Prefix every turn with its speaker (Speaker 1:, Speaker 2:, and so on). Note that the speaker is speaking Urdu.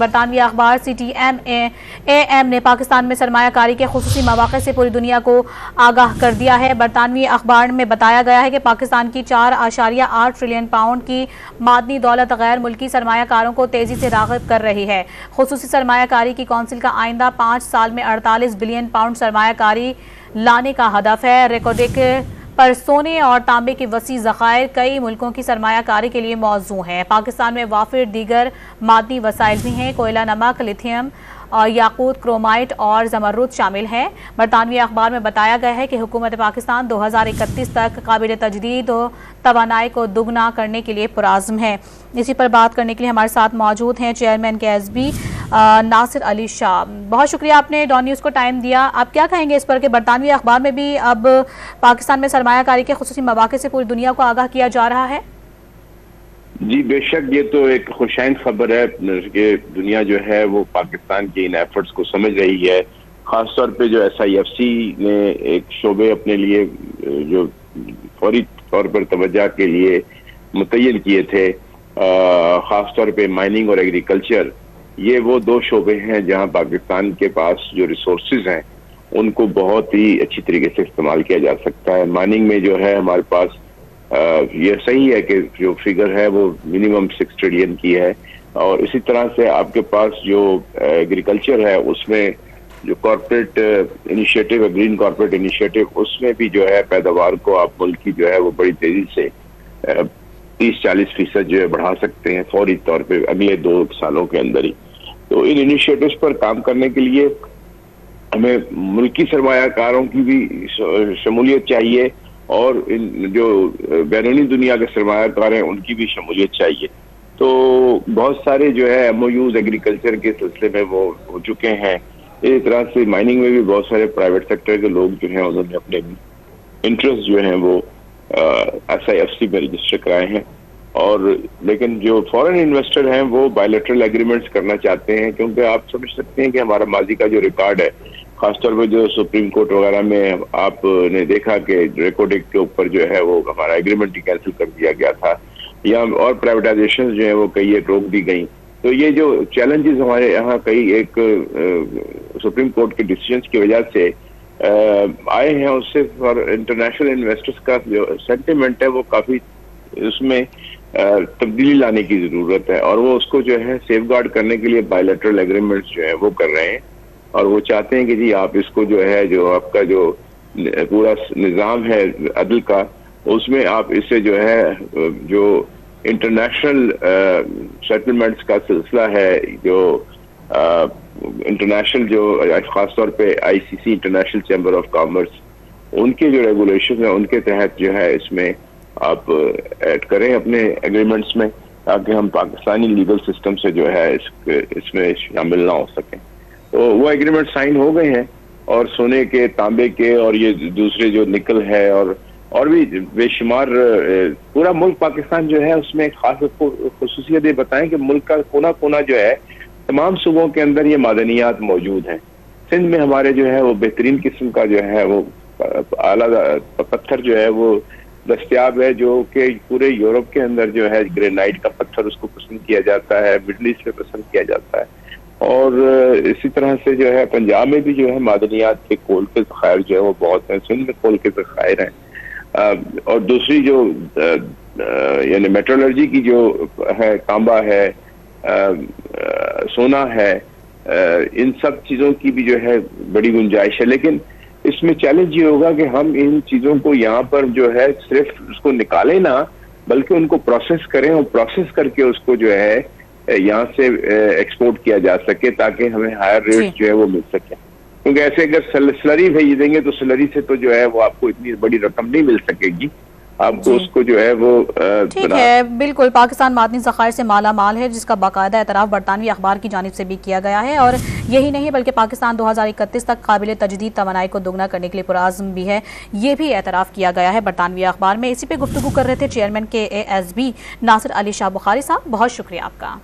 Speaker 1: برطانوی اخبار CTM نے پاکستان میں سرمایہ کاری کے خصوصی مواقع سے پوری دنیا کو آگاہ کر دیا ہے۔ برطانوی اخبار میں بتایا گیا ہے کہ پاکستان کی 4.8 ٹریلین پاؤنڈ کی معدنی دولت غیر ملکی سرمایہ کاروں کو تیزی سے راغب کر رہی ہے۔ خصوصی سرمایہ کاری کی کونسل کا آئندہ 5 سال میں 48 بلین پاؤنڈ سرمایہ کاری لانے کا ہدف ہے۔ ریکارڈ پر سونے اور تانبے کے وسیع ذخائر کئی ملکوں کی سرمایہ کاری کے لیے موزوں ہیں۔ پاکستان میں وافر دیگر معدنی وسائل بھی ہیں۔ کوئلہ، نمک، لیتھیم اور یاقوت، کرومائٹ اور زمرد شامل ہیں۔ برطانوی اخبار میں بتایا گیا ہے کہ حکومت پاکستان 2031 تک قابل تجدید توانائی کو دگنا کرنے کے لیے پرعزم ہے۔ اسی پر بات کرنے کے لیے ہمارے ساتھ موجود ہیں چیئرمین KSB ناصر علی شاہ۔ بہت شکریہ آپ نے ڈان نیوز کو ٹائم دیا۔ آپ کیا کہیں گے اس پر کہ برطانوی اخبار میں بھی اب پاکستان میں سرمایہ کاری کے خصوصی مواقع سے پوری دنیا کو آگاہ کیا جا رہا ہے؟
Speaker 2: جی بے شک، یہ تو ایک خوشائند خبر ہے کہ دنیا جو ہے وہ پاکستان کے ان ایفرٹس کو سمجھ رہی ہے۔ خاص طور پہ جو SIFC نے ایک شعبے اپنے لیے جو فوری طور پر توجہ کے لیے متعین کیے تھے، خاص طور پہ مائننگ اور ایگریکلچر، یہ وہ دو شعبے ہیں جہاں پاکستان کے پاس جو ریسورسز ہیں ان کو بہت ہی اچھی طریقے سے استعمال کیا جا سکتا ہے۔ مائننگ میں جو ہے ہمارے پاس یہ صحیح ہے کہ جو فگر ہے وہ منیمم 6 ٹریلین کی ہے، اور اسی طرح سے آپ کے پاس جو ایگریکلچر ہے اس میں جو کارپوریٹ انیشیٹو ہے، گرین کارپوریٹ انیشیٹو، اس میں بھی جو ہے پیداوار کو آپ ملک کی جو ہے وہ بڑی تیزی سے 30-40% جو ہے بڑھا سکتے ہیں فوری طور پہ اگلے 2 سالوں کے اندر ہی۔ تو ان انیشیٹوز پر کام کرنے کے لیے ہمیں ملکی سرمایہ کاروں کی بھی شمولیت چاہیے، اور جو بیرونی دنیا کے سرمایہ کار ہیں ان کی بھی شمولیت چاہیے۔ تو بہت سارے جو ہے MOUs ایگریکلچر کے سلسلے میں وہ ہو چکے ہیں۔ اسی طرح سے مائننگ میں بھی بہت سارے پرائیویٹ سیکٹر کے لوگ جو ہیں انہوں نے اپنے انٹرسٹ جو ہیں وہ SIFC میں رجسٹر کرائے ہیں، اور لیکن جو فورن انویسٹر ہیں وہ بائیلیٹرل ایگریمنٹس کرنا چاہتے ہیں، کیونکہ آپ سمجھ سکتے ہیں کہ ہمارا ماضی کا جو ریکارڈ ہے، خاص طور پہ جو سپریم کورٹ وغیرہ میں آپ نے دیکھا کہ ریکارڈ کے اوپر جو ہے وہ ہمارا ایگریمنٹ ہی کینسل کر دیا گیا تھا، یا اور پرائیویٹائزیشن جو ہیں وہ کئی ایک روک دی گئیں۔ تو یہ جو چیلنجز ہمارے یہاں کئی ایک سپریم کورٹ کے ڈیسیجنز کی وجہ سے آئے ہیں، اس سے انٹرنیشنل انویسٹرز کا جو سینٹیمنٹ ہے وہ کافی اس میں تبدیلی لانے کی ضرورت ہے، اور وہ اس کو جو ہے سیف گارڈ کرنے کے لیے بائیلیٹرل ایگریمنٹس جو ہے وہ کر رہے ہیں، اور وہ چاہتے ہیں کہ جی آپ اس کو جو ہے جو آپ کا جو پورا نظام ہے عدل کا، اس میں آپ اس سے جو ہے جو انٹرنیشنل سیٹلمنٹس کا سلسلہ ہے، جو انٹرنیشنل جو خاص طور پہ ICC international chamber of commerce, ان کے جو ریگولیشن ہیں ان کے تحت جو ہے اس میں آپ ایڈ کریں اپنے ایگریمنٹس میں، تاکہ ہم پاکستانی لیگل سسٹم سے جو ہے اس میں شامل نہ ہو سکیں۔ تو وہ ایگریمنٹ سائن ہو گئے ہیں، اور سونے کے، تانبے کے، اور یہ دوسرے جو نکل ہے اور بھی بے شمار پورا ملک پاکستان جو ہے اس میں ایک خاص خصوصیت یہ بتائیں کہ ملک کا کونا کونا جو ہے تمام صوبوں کے اندر یہ معدنیات موجود ہیں۔ سندھ میں ہمارے جو ہے وہ بہترین قسم کا جو ہے وہ اعلیٰ پتھر جو ہے وہ دستیاب ہے، جو کہ پورے یورپ کے اندر جو ہے گرینائٹ کا پتھر اس کو پسند کیا جاتا ہے، مڈل ایسٹ میں پسند کیا جاتا ہے، اور اسی طرح سے جو ہے پنجاب میں بھی جو ہے معدنیات کے کول کے ذخائر جو ہے وہ بہت ہیں، سندھ میں کول کے ذخائر ہیں، اور دوسری جو یعنی میٹرولوجی کی جو ہے، تانبا ہے، سونا ہے، ان سب چیزوں کی بھی جو ہے بڑی گنجائش ہے۔ لیکن اس میں چیلنج یہ ہوگا کہ ہم ان چیزوں کو یہاں پر جو ہے صرف اس کو نکالیں نہ، بلکہ ان کو پروسیس کریں، اور پروسیس کر کے اس کو جو ہے یہاں سے ایکسپورٹ کیا جا سکے، تاکہ ہمیں ہائر ریٹ جو ہے وہ مل سکے۔ کیونکہ ایسے اگر سلری بھیج دیں گے تو سلری سے تو جو ہے وہ آپ کو اتنی بڑی رقم نہیں مل سکے گی، آپ کو اس کو جو ہے وہ
Speaker 1: ٹھیک ہے۔ بالکل، پاکستان معدنی ذخائر سے مالا مال ہے، جس کا باقاعدہ اعتراف برطانوی اخبار کی جانب سے بھی کیا گیا ہے، اور یہی نہیں بلکہ پاکستان 2031 تک قابل تجدید توانائی کو دگنا کرنے کے لیے پرعزم بھی ہے، یہ بھی اعتراف کیا گیا ہے برطانوی اخبار میں۔ اسی پہ گفتگو کر رہے تھے چیئرمین KSB ناصر علی شاہ بخاری صاحب، بہت شکریہ آپ کا۔